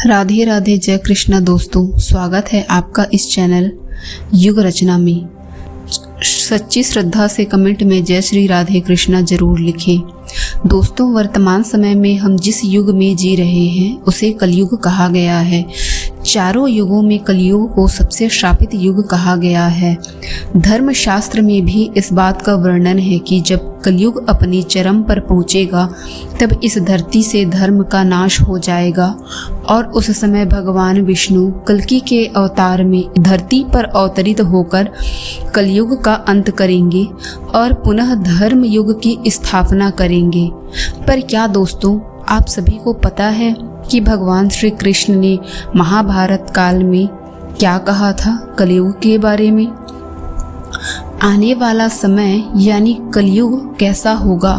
राधे राधे, जय कृष्णा दोस्तों। स्वागत है आपका इस चैनल युग रचना में। सच्ची श्रद्धा से कमेंट में जय श्री राधे कृष्णा जरूर लिखें। दोस्तों, वर्तमान समय में हम जिस युग में जी रहे हैं उसे कलयुग कहा गया है। चारों युगों में कलयुग को सबसे श्रापित युग कहा गया है। धर्मशास्त्र में भी इस बात का वर्णन है कि जब कलयुग अपनी चरम पर पहुंचेगा तब इस धरती से धर्म का नाश हो जाएगा और उस समय भगवान विष्णु कल्कि के अवतार में धरती पर अवतरित होकर कलयुग का अंत करेंगे और पुनः धर्म युग की स्थापना करेंगे। पर क्या दोस्तों, आप सभी को पता है कि भगवान श्री कृष्ण ने महाभारत काल में क्या कहा था कलयुग के बारे में? आने वाला समय यानी कलयुग कैसा होगा,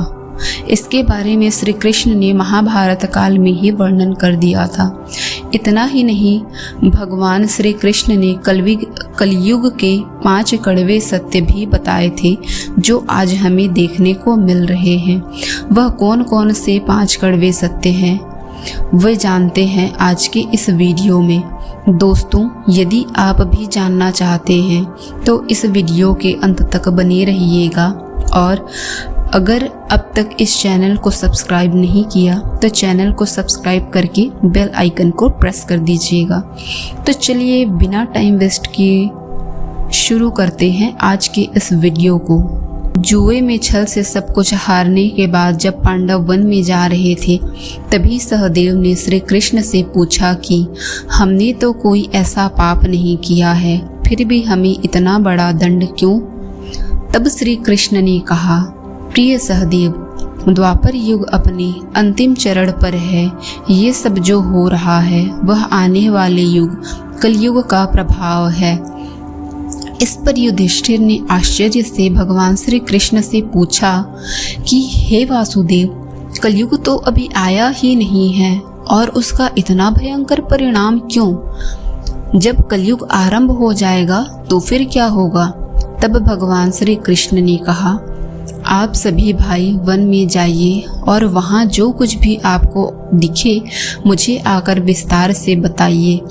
इसके बारे में श्री कृष्ण ने महाभारत काल में ही वर्णन कर दिया था। इतना ही नहीं, भगवान श्री कृष्ण ने कलयुग के 5 कड़वे सत्य भी बताए थे जो आज हमें देखने को मिल रहे हैं। वह कौन कौन से 5 कड़वे सत्य हैं वह जानते हैं आज के इस वीडियो में। दोस्तों, यदि आप भी जानना चाहते हैं तो इस वीडियो के अंत तक बने रहिएगा और अगर अब तक इस चैनल को सब्सक्राइब नहीं किया तो चैनल को सब्सक्राइब करके बेल आइकन को प्रेस कर दीजिएगा। तो चलिए बिना टाइम वेस्ट किए शुरू करते हैं आज के इस वीडियो को। जुए में छल से सब कुछ हारने के बाद जब पांडव वन में जा रहे थे तभी सहदेव ने श्री कृष्ण से पूछा कि हमने तो कोई ऐसा पाप नहीं किया है, फिर भी हमें इतना बड़ा दंड क्यों? तब श्री कृष्ण ने कहा, प्रिय सहदेव, द्वापर युग अपने अंतिम चरण पर है। ये सब जो हो रहा है वह आने वाले युग कलयुग का प्रभाव है। इस पर युधिष्ठिर ने आश्चर्य से भगवान श्री कृष्ण से पूछा कि हे वासुदेव, कलयुग तो अभी आया ही नहीं है और उसका इतना भयंकर परिणाम क्यों? जब कलयुग आरंभ हो जाएगा तो फिर क्या होगा? तब भगवान श्री कृष्ण ने कहा, आप सभी भाई वन में जाइए और वहाँ जो कुछ भी आपको दिखे मुझे आकर विस्तार से बताइए।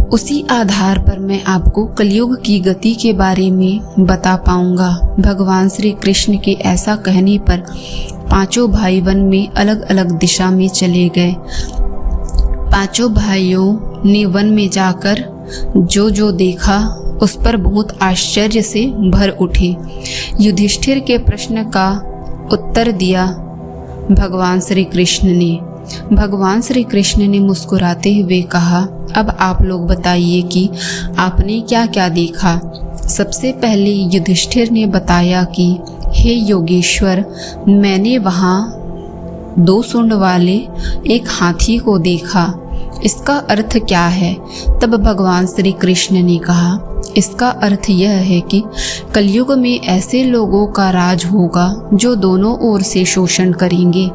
उसी आधार पर मैं आपको कलयुग की गति के बारे में बता पाऊंगा। भगवान श्री कृष्ण के ऐसा कहने पर 5 भाई वन में अलग अलग दिशा में चले गए। 5 भाइयों ने वन में जाकर जो देखा उस पर बहुत आश्चर्य से भर उठे। युधिष्ठिर के प्रश्न का उत्तर दिया भगवान श्री कृष्ण ने। भगवान श्री कृष्ण ने मुस्कुराते हुए कहा, अब आप लोग बताइए कि आपने क्या क्या देखा। सबसे पहले युधिष्ठिर ने बताया कि हे योगेश्वर, मैंने वहाँ 2 सूंड वाले एक हाथी को देखा। इसका अर्थ क्या है? तब भगवान श्री कृष्ण ने कहा, इसका अर्थ यह है कि कलयुग में ऐसे लोगों का राज होगा जो दोनों ओर से शोषण करेंगे,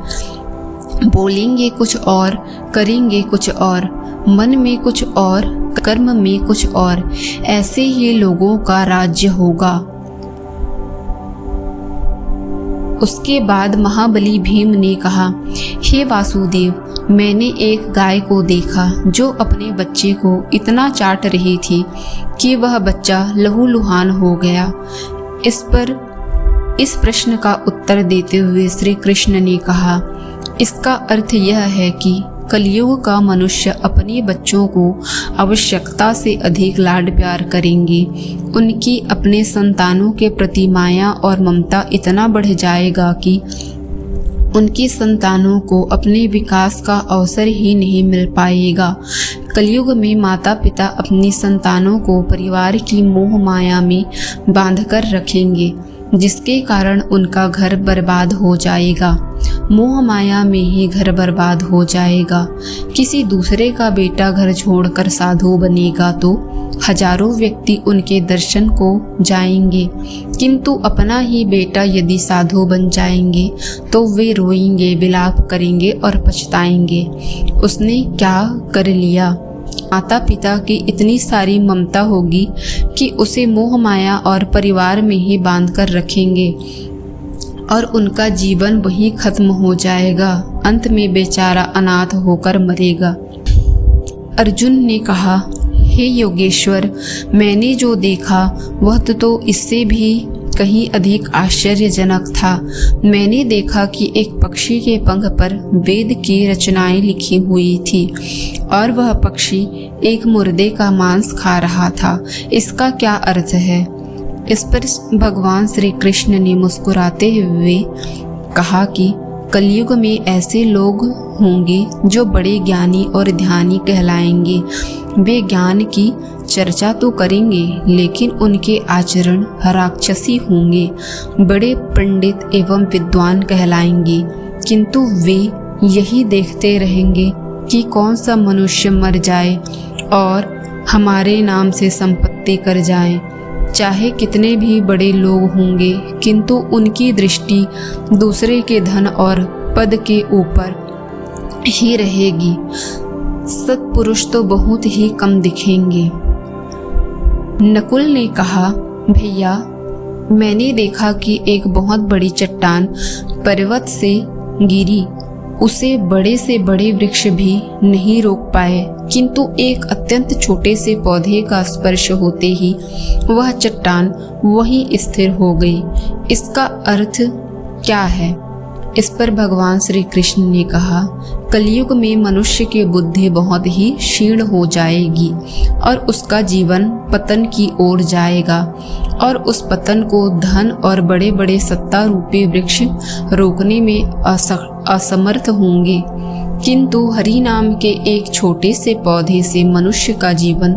बोलेंगे कुछ और, करेंगे कुछ और, मन में कुछ और, कर्म में कुछ और। ऐसे ही लोगों का राज्य होगा। उसके बाद महाबली भीम ने कहा, हे वासुदेव, मैंने एक गाय को देखा जो अपने बच्चे को इतना चाट रही थी कि वह बच्चा लहूलुहान हो गया। इस प्रश्न का उत्तर देते हुए श्री कृष्ण ने कहा, इसका अर्थ यह है कि कलयुग का मनुष्य अपने बच्चों को आवश्यकता से अधिक लाड प्यार करेंगे। उनकी अपने संतानों के प्रति माया और ममता इतना बढ़ जाएगा कि उनकी संतानों को अपने विकास का अवसर ही नहीं मिल पाएगा। कलयुग में माता पिता अपनी संतानों को परिवार की मोह माया में बांधकर रखेंगे, जिसके कारण उनका घर बर्बाद हो जाएगा। मोह माया में ही घर बर्बाद हो जाएगा। किसी दूसरे का बेटा घर छोड़कर साधु बनेगा तो हजारों व्यक्ति उनके दर्शन को जाएंगे, किंतु अपना ही बेटा यदि साधु बन जाएंगे तो वे रोएंगे, विलाप करेंगे और पछताएंगे, उसने क्या कर लिया। माता पिता की इतनी सारी ममता होगी कि उसे मोह माया और परिवार में ही बांध कर रखेंगे और उनका जीवन वहीं खत्म हो जाएगा। अंत में बेचारा अनाथ होकर मरेगा। अर्जुन ने कहा, हे योगेश्वर, मैंने जो देखा वह तो इससे भी कहीं अधिक आश्चर्यजनक था। मैंने देखा कि एक पक्षी के पंख पर वेद की रचनाएं लिखी हुई थी और वह पक्षी एक मुर्दे का मांस खा रहा था। इसका क्या अर्थ है? इस पर भगवान श्री कृष्ण ने मुस्कुराते हुए कहा कि कलयुग में ऐसे लोग होंगे जो बड़े ज्ञानी और ध्यानी कहलाएंगे। वे ज्ञान की चर्चा तो करेंगे लेकिन उनके आचरण राक्षसी होंगे। बड़े पंडित एवं विद्वान कहलाएंगे किंतु वे यही देखते रहेंगे कि कौन सा मनुष्य मर जाए और हमारे नाम से संपत्ति कर जाए। चाहे कितने भी बड़े लोग होंगे किंतु उनकी दृष्टि दूसरे के धन और पद के ऊपर ही रहेगी। सत्पुरुष तो बहुत ही कम दिखेंगे। नकुल ने कहा, भैया, मैंने देखा कि एक बहुत बड़ी चट्टान पर्वत से गिरी। उसे बड़े से बड़े वृक्ष भी नहीं रोक पाए किंतु एक अत्यंत छोटे से पौधे का स्पर्श होते ही वह चट्टान वहीं स्थिर हो गई। इसका अर्थ क्या है? इस पर भगवान श्री कृष्ण ने कहा, कलयुग में मनुष्य की बुद्धि बहुत ही क्षीण हो जाएगी और उसका जीवन पतन की ओर जाएगा और उस पतन को धन और बड़े बड़े सत्ता रूपी वृक्ष रोकने में असमर्थ होंगे किंतु हरि नाम के एक छोटे से पौधे से मनुष्य का जीवन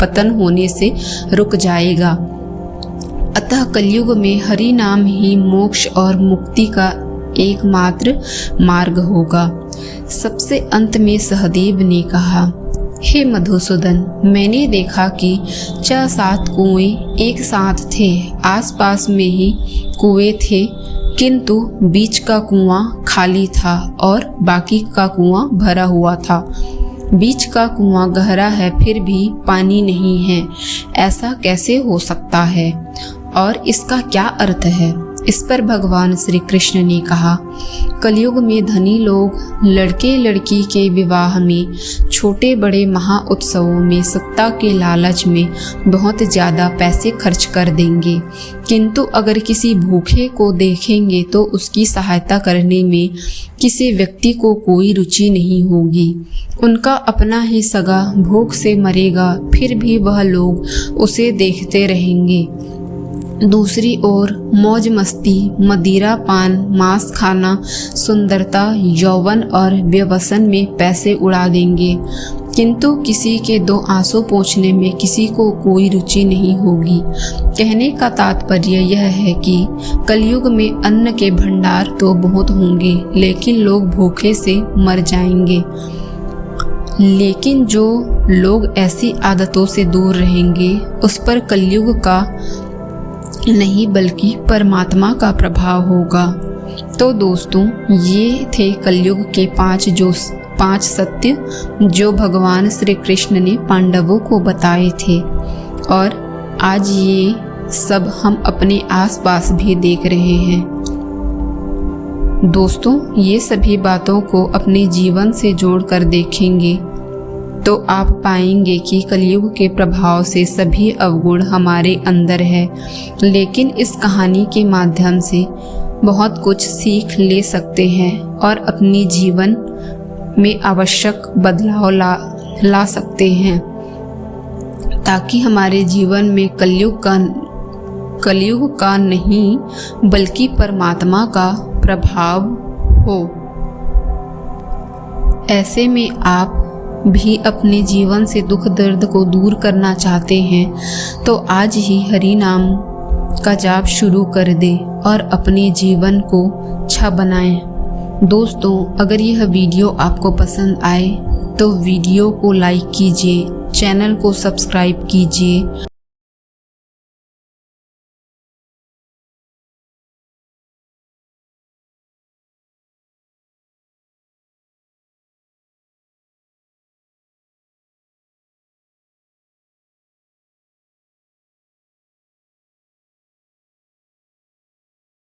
पतन होने से रुक जाएगा। अतः कलयुग में हरि नाम ही मोक्ष और मुक्ति का एकमात्र मार्ग होगा। सबसे अंत में सहदेव ने कहा, हे मधुसूदन, मैंने देखा कि 6-7 कुएं एक साथ थे। आसपास में ही कुएं थे किंतु बीच का कुआं खाली था और बाकी का कुआं भरा हुआ था। बीच का कुआं गहरा है फिर भी पानी नहीं है। ऐसा कैसे हो सकता है और इसका क्या अर्थ है? इस पर भगवान श्री कृष्ण ने कहा, कलयुग में धनी लोग लड़के लड़की के विवाह में, छोटे बड़े महा उत्सवों में, सत्ता के लालच में बहुत ज़्यादा पैसे खर्च कर देंगे किंतु अगर किसी भूखे को देखेंगे तो उसकी सहायता करने में किसी व्यक्ति को कोई रुचि नहीं होगी। उनका अपना ही सगा भूख से मरेगा फिर भी वह लोग उसे देखते रहेंगे। दूसरी ओर मौज मस्ती, मदिरा पान, मांस खाना, सुंदरता, यौवन और व्यसन में पैसे उड़ा देंगे किंतु किसी के 2 आंसू पोंछने में किसी को कोई रुचि नहीं होगी। कहने का तात्पर्य यह है कि कलयुग में अन्न के भंडार तो बहुत होंगे लेकिन लोग भूखे से मर जाएंगे। लेकिन जो लोग ऐसी आदतों से दूर रहेंगे उस पर कलयुग का नहीं बल्कि परमात्मा का प्रभाव होगा। तो दोस्तों, ये थे कलयुग के 5 सत्य जो भगवान श्री कृष्ण ने पांडवों को बताए थे और आज ये सब हम अपने आसपास भी देख रहे हैं। दोस्तों, ये सभी बातों को अपने जीवन से जोड़कर देखेंगे तो आप पाएंगे कि कलयुग के प्रभाव से सभी अवगुण हमारे अंदर है। लेकिन इस कहानी के माध्यम से बहुत कुछ सीख ले सकते हैं और अपनी जीवन में आवश्यक बदलाव ला सकते हैं ताकि हमारे जीवन में कलयुग का नहीं बल्कि परमात्मा का प्रभाव हो। ऐसे में आप भी अपने जीवन से दुख दर्द को दूर करना चाहते हैं तो आज ही हरि नाम का जाप शुरू कर दें और अपने जीवन को अच्छा बनाएं। दोस्तों, अगर यह वीडियो आपको पसंद आए तो वीडियो को लाइक कीजिए, चैनल को सब्सक्राइब कीजिए